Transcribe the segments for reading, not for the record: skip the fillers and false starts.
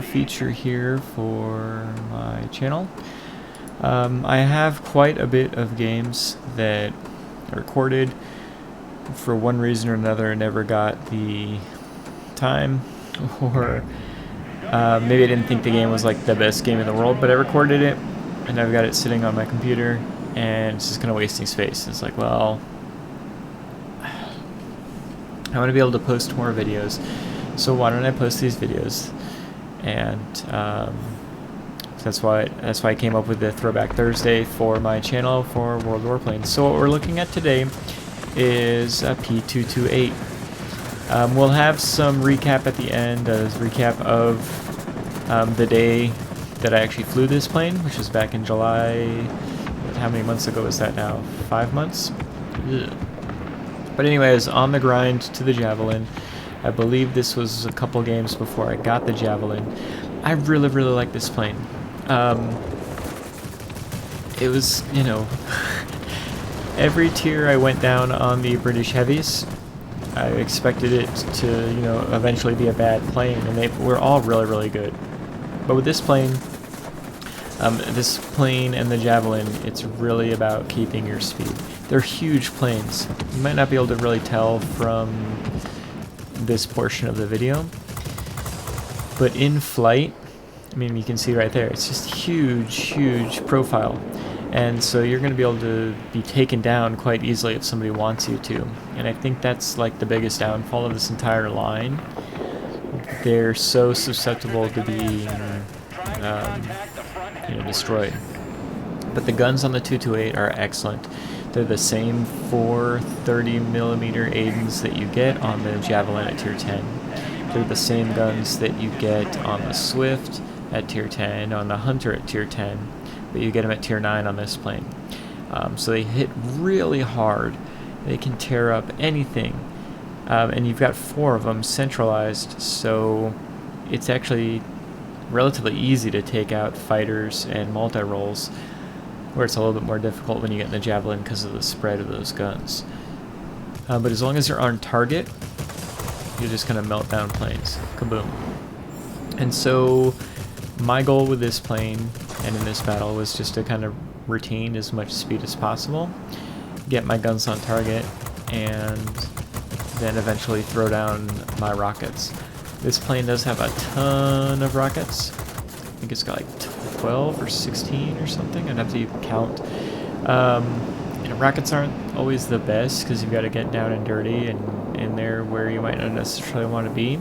feature here for my channel. I have quite a bit of games that I recorded. For one reason or another, never got the time, or maybe I didn't think the game was like the best game in the world, but I recorded it and I've got it sitting on my computer and it's just kind of wasting space. It's like, well, I want to be able to post more videos, so why don't I post these videos? And that's why I came up with the Throwback Thursday for my channel for World Warplanes. So what we're looking at today is a P.228. We'll have some recap at the end, a recap of the day that I actually flew this plane, which was back in July. How many months ago is that now? 5 months? Ugh. But anyways, on the grind to the Javelin. I believe this was a couple games before I got the Javelin. I really like this plane. It was, you know, every tier I went down on the British heavies. I expected it to, you know, eventually be a bad plane, and they were all really good. But with this plane and the Javelin, it's really about keeping your speed. They're huge planes. You might not be able to really tell from this portion of the video, but in flight, I mean, you can see right there, it's just huge profile. And so you're going to be able to be taken down quite easily if somebody wants you to. And I think that's like the biggest downfall of this entire line. They're so susceptible to being you know, destroyed. But the guns on the 228 are excellent. They're the same 430mm Aidens that you get on the Javelin at tier 10. They're the same guns that you get on the Swift at tier 10, on the Hunter at tier 10, but you get them at tier 9 on this plane. So they hit really hard. They can tear up anything. And you've got 4 of them centralized, so it's actually relatively easy to take out fighters and multi-rolls, where it's a little bit more difficult when you get in the Javelin because of the spread of those guns. But as long as you're on target, you're just going to melt down planes. Kaboom. And so my goal with this plane and in this battle was just to kind of retain as much speed as possible, get my guns on target, and then eventually throw down my rockets. This plane does have a ton of rockets. I think it's got like 12 or 16 or something. I'd have to count. You know, rockets aren't always the best because you've got to get down and dirty and in there where you might not necessarily want to be.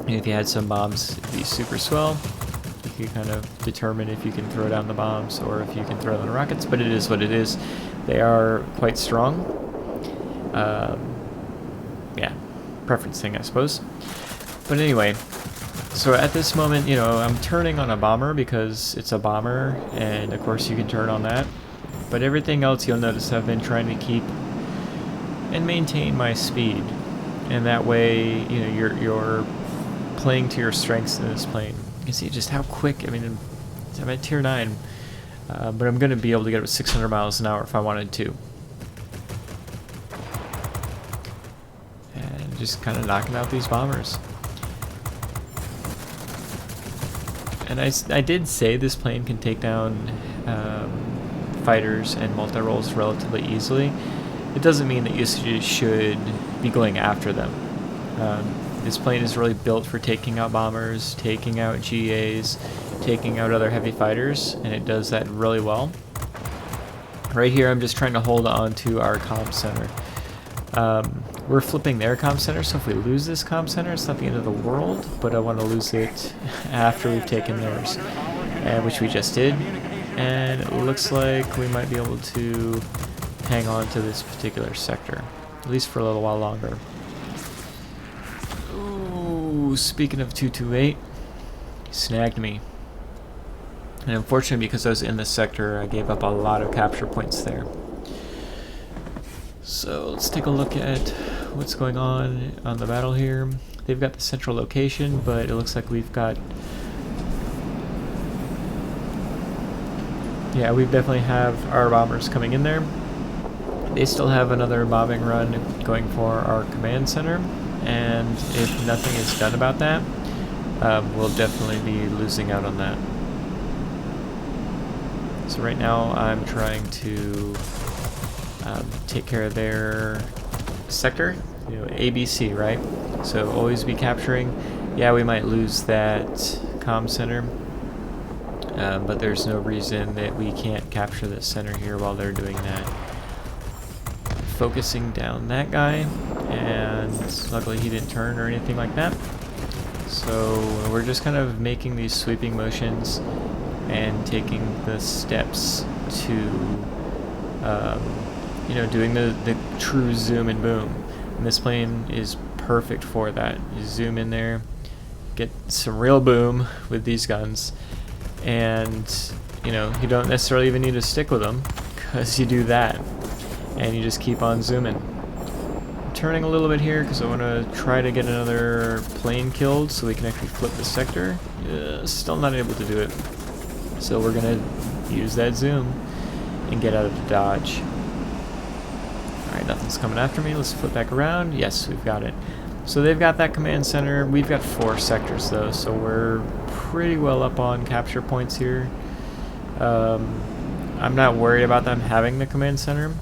If you had some bombs, it'd be super swell. You can kind of determine if you can throw down the bombs or if you can throw down the rockets, but it is what it is. They are quite strong. Yeah, preference thing, I suppose. But anyway, so at this moment, you know, I'm turning on a bomber because it's a bomber, and of course you can turn on that. But everything else, you'll notice I've been trying to keep and maintain my speed, and that way, you know, you're playing to your strengths in this plane. You can see just how quick. I mean, I'm at tier 9, but I'm going to be able to get up to 600 miles an hour if I wanted to. And just kind of knocking out these bombers. And I did say this plane can take down fighters and multi-rolls relatively easily. It doesn't mean that you should be going after them. This plane is really built for taking out bombers, taking out GAs, taking out other heavy fighters, and it does that really well. Right here, I'm just trying to hold on to our comm center. We're flipping their comm center, so if we lose this comm center, it's not the end of the world, but I want to lose it after we've taken theirs, which we just did. And it looks like we might be able to hang on to this particular sector, at least for a little while longer. Ooh, speaking of 228, he snagged me. And unfortunately, because I was in this sector, I gave up a lot of capture points there. So let's take a look at what's going on the battle here. They've got the central location, but it looks like we've got... Yeah, we definitely have our bombers coming in there. They still have another bombing run going for our command center, and if nothing is done about that, we'll definitely be losing out on that. So right now I'm trying to take care of their sector, ABC, right? So always be capturing. Yeah, we might lose that comm center, but there's no reason that we can't capture the center here while they're doing that. Focusing down that guy, and luckily he didn't turn or anything like that. So we're just kind of making these sweeping motions and taking the steps to doing the true zoom and boom. And this plane is perfect for that. You zoom in there, get some real boom with these guns, and you don't necessarily even need to stick with them, because you do that and you just keep on zooming. I'm turning a little bit here because I want to try to get another plane killed so we can actually flip the sector. Still not able to do it, so we're gonna use that zoom and get out of the dodge. Alright, nothing's coming after me. Let's flip back around. Yes, we've got it. So they've got that command center. We've got 4 sectors though, so we're pretty well up on capture points here. I'm not worried about them having the command center.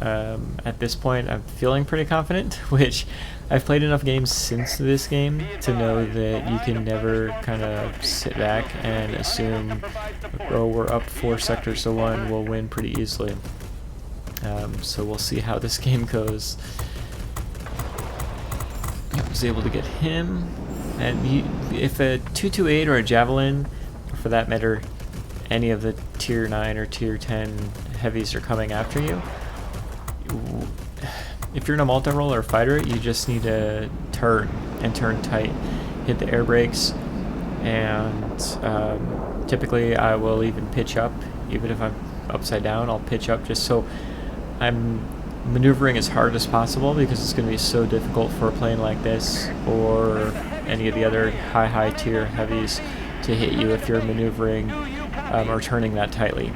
At this point I'm feeling pretty confident, which I've played enough games since this game to know that you can never kind of sit back and assume, oh, we're up 4 sectors to 1, we'll win pretty easily. So we'll see how this game goes. I was able to get him, and if a 228 or a Javelin, or for that matter any of the tier 9 or tier 10 heavies are coming after you, if you're in a multi-role or fighter, you just need to turn, and turn tight, hit the air brakes, and typically I will even pitch up. Even if I'm upside down, I'll pitch up just so I'm maneuvering as hard as possible, because it's going to be so difficult for a plane like this or any of the other high tier heavies to hit you if you're maneuvering or turning that tightly.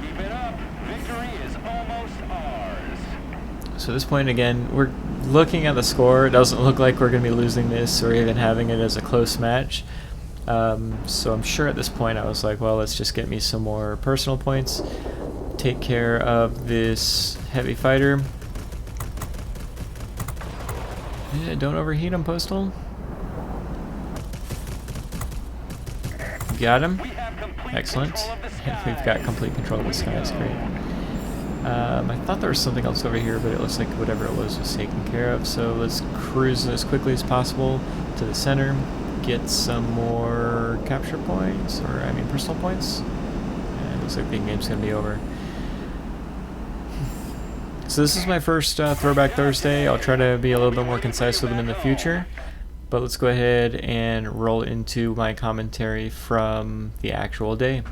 So at this point, again, we're looking at the score. It doesn't look like we're going to be losing this or even having it as a close match. So I'm sure at this point I was like, well, let's just get me some more personal points, take care of this heavy fighter. Yeah, don't overheat him, Postal. Got him. Excellent. We've got complete control of this guy. That's great. I thought there was something else over here, but it looks like whatever it was taken care of. So let's cruise as quickly as possible to the center, get some more capture points, or I mean personal points. And it looks like the game's going to be over. So this is my first Throwback Thursday. I'll try to be a little bit more concise with them in the future. But let's go ahead and roll into my commentary from the actual day.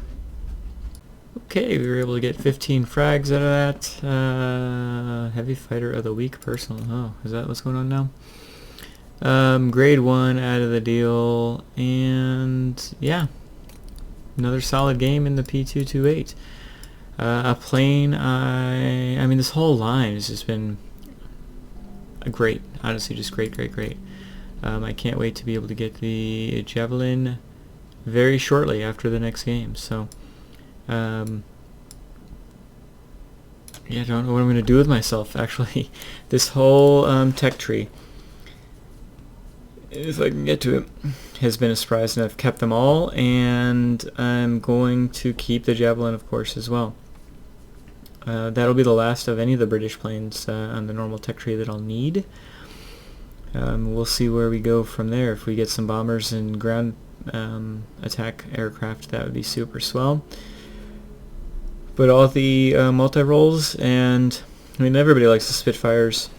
Okay, we were able to get 15 frags out of that. Heavy Fighter of the Week personal. Oh, is that what's going on now? Grade 1 out of the deal. And yeah, another solid game in the P.228. A plane, I mean, this whole line has just been great. Honestly, just great. I can't wait to be able to get the Javelin very shortly after the next game. So, yeah, I don't know what I'm going to do with myself, actually. This whole tech tree, if I can get to it, has been a surprise, and I've kept them all, and I'm going to keep the Javelin, of course, as well. That'll be the last of any of the British planes on the normal tech tree that I'll need. We'll see where we go from there. If we get some bombers and ground attack aircraft, that would be super swell. But all the multi-rolls, and I mean, everybody likes the Spitfires.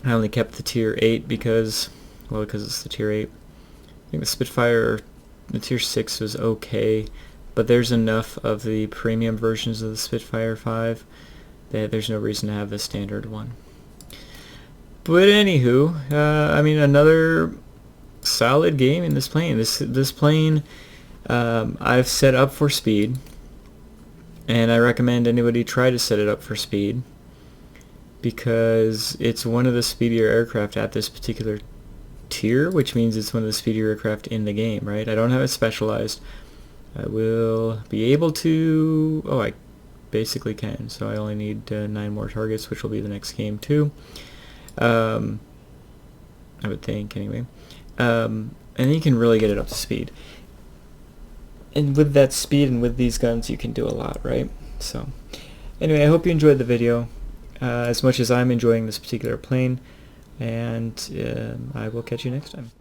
I only kept the tier 8 because it's the tier 8. I think the Spitfire, the tier 6 was okay, but there's enough of the premium versions of the Spitfire 5 that there's no reason to have the standard one. But anywho, I mean, another solid game in this plane. This plane, I've set up for speed, and I recommend anybody try to set it up for speed, because it's one of the speedier aircraft at this particular tier, which means it's one of the speedier aircraft in the game, right? I don't have it specialized. I will be able to... Oh, I basically can, so I only need 9 more targets, which will be the next game too. I would think, anyway. And then you can really get it up to speed. And with that speed and with these guns, you can do a lot, right? So, anyway, I hope you enjoyed the video as much as I'm enjoying this particular plane, and I will catch you next time.